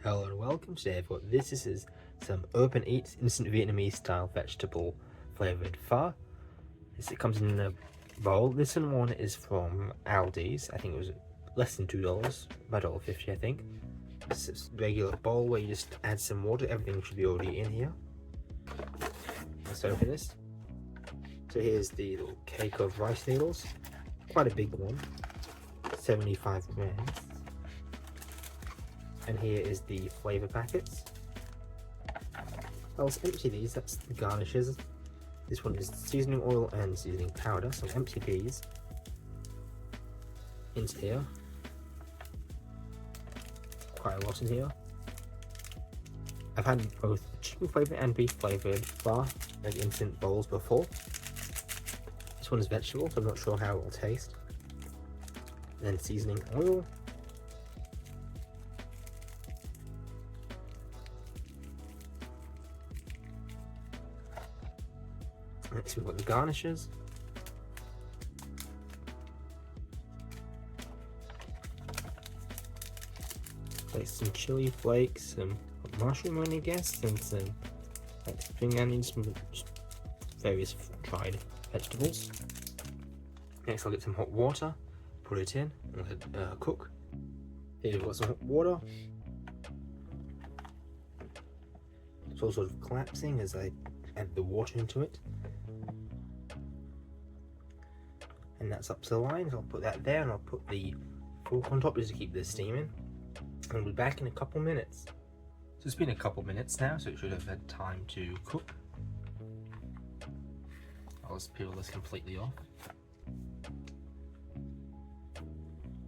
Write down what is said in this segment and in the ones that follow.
Hello and welcome. Today I've got this is some Urban Eats instant Vietnamese style vegetable flavoured pho. It comes in a bowl. This one is from Aldi's. I think it was less than $2, about $1.50 I think. This is a regular bowl where you just add some water. Everything should be already in here. Let's open this. So here's the little cake of rice noodles. Quite a big one, 75 grams. And here is the flavour packets. I'll empty these, that's the garnishes. This one is seasoning oil and seasoning powder, so I'll empty these into here. Quite a lot in here. I've had both chicken flavoured and beef flavoured pho like instant bowls before. This one is vegetable, so I'm not sure how it will taste. Then seasoning oil. Next we've got the garnishes. Like some chili flakes, some mushroom on I guess, and some like spring onions, some various dried vegetables. Next I'll get some hot water, put it in, and let it cook. Here we've got some hot water. It's all sort of collapsing as I add the water into it. And that's up to the line, so I'll put that there and I'll put the fork on top just to keep the steam in. And we'll be back in a couple minutes. So it's been a couple minutes now, so it should have had time to cook. I'll just peel this completely off.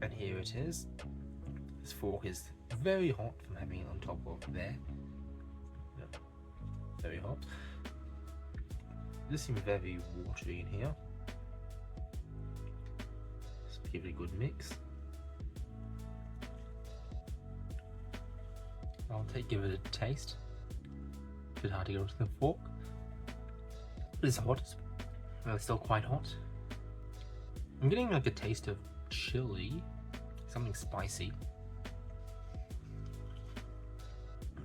And here it is. This fork is very hot from having it on top of there. Yep. Very hot. This seems very watery in here. Give it a good mix. Give it a taste. A bit hard to get onto the fork. But it's hot. It's still quite hot. I'm getting like a taste of chili, something spicy.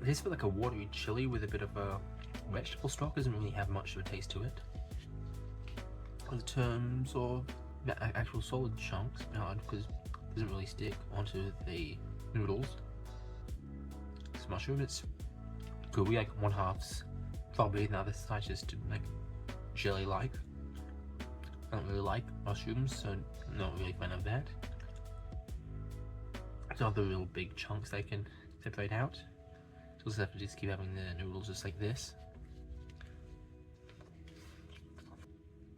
It tastes like a watery chili with a bit of a vegetable stock. Doesn't really have much of a taste to it. In terms of the actual solid chunks, because it doesn't really stick onto the noodles. This mushroom, it's gooey, like one half's probably the other side just like jelly-like. I don't really like mushrooms, so not really a fan of that. It's not the real big chunks they can separate out. So we'll just have to just keep having the noodles just like this.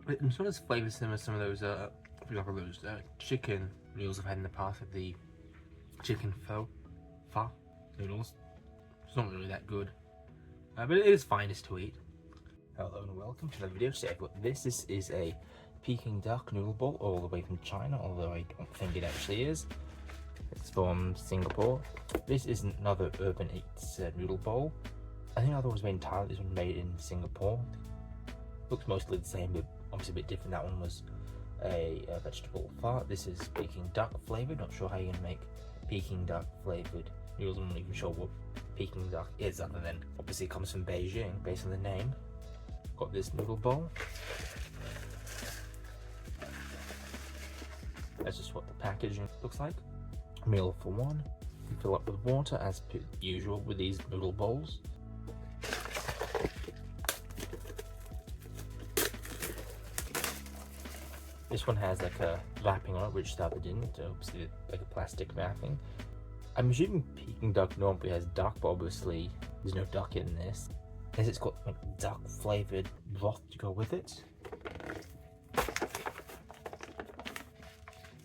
It's not as flavoursome as some of those, for example, those chicken noodles I've had in the past, like the chicken pho noodles. It's not really that good, but it is fine just to eat. Hello and welcome to the video. Today I've got this. This is a Peking duck noodle bowl all the way from China, although I don't think it actually is. It's from Singapore. This is another Urban Eats noodle bowl. I think the other one was made in Thailand. This one made in Singapore. Looks mostly the same, but obviously a bit different. That one was a vegetable pho. This is Peking duck flavoured. Not sure how you're going to make Peking duck flavoured noodles. I'm not even sure what Peking duck is, other than obviously it comes from Beijing based on the name. Got this noodle bowl. That's just what the packaging looks like. Meal for one. You fill up with water as per usual with these noodle bowls. This one has like a wrapping on it, which the other didn't. Obviously, like a plastic wrapping. I'm assuming Peking duck normally has duck, but obviously there's no duck in this. As it's got like duck flavoured broth to go with it.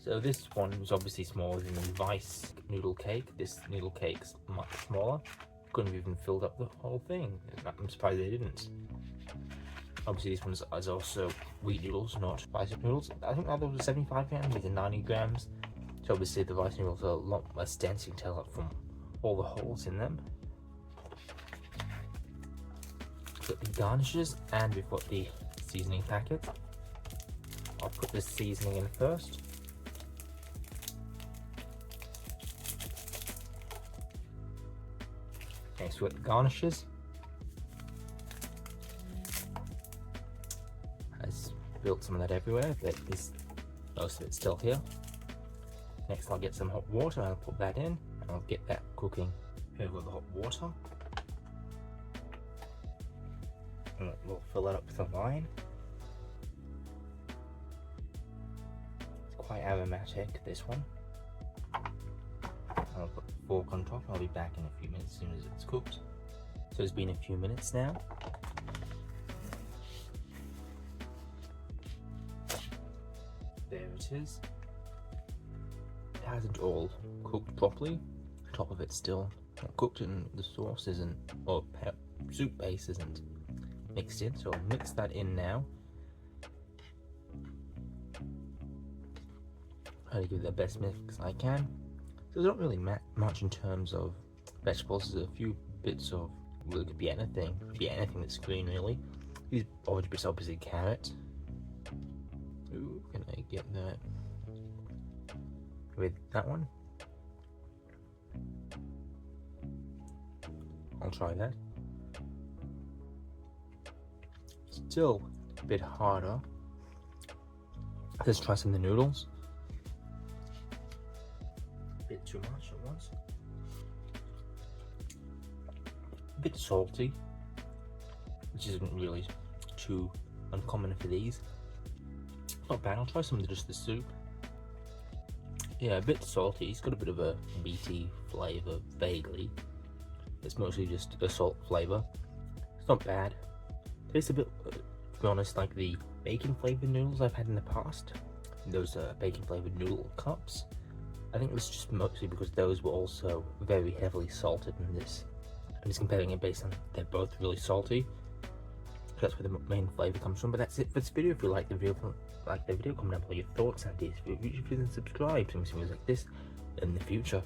So this one was obviously smaller than the rice noodle cake. This noodle cake's much smaller. Couldn't have even filled up the whole thing. I'm surprised they didn't. Obviously this one is also wheat noodles, not rice noodles. I think the other was 75 grams, these are 90 grams. So obviously the rice noodles are a lot less dense, you can tell it from all the holes in them. Got the garnishes, and we've got the seasoning packet. I'll put the seasoning in first. Next we got the garnishes. I spilled some of that everywhere, but most of it's still here. Next I'll get some hot water and I'll put that in, and I'll get that cooking. Here we've got the hot water. And we'll fill that up with a lime. It's quite aromatic, this one. I'll put the fork on top. I'll be back in a few minutes as soon as it's cooked. So it's been a few minutes now. There it is. It hasn't all cooked properly. The top of it's still not cooked and the sauce isn't, or soup base isn't mixed in. So I'll mix that in now. Try to give it the best mix I can. So there's not really much in terms of vegetables. There's a few bits of, well, it could be anything. It could be anything that's green, really. These orange bits, obviously carrot. Ooh, can I get that with that one? I'll try that. Still a bit harder. Let's try some of the noodles. Bit too much at once. A bit salty, which isn't really too uncommon for these. Not bad. I'll try some of just the soup. Yeah, a bit salty. It's got a bit of a meaty flavour, vaguely. It's mostly just a salt flavour. It's not bad. Tastes a bit, to be honest, like the bacon flavoured noodles I've had in the past. Those bacon flavoured noodle cups. I think it was just mostly because those were also very heavily salted in this. I'm just comparing it based on they're both really salty. That's where the main flavour comes from. But that's it for this video. If you like the video, comment down below your thoughts and ideas. If you didn't subscribe to see videos like this in the future.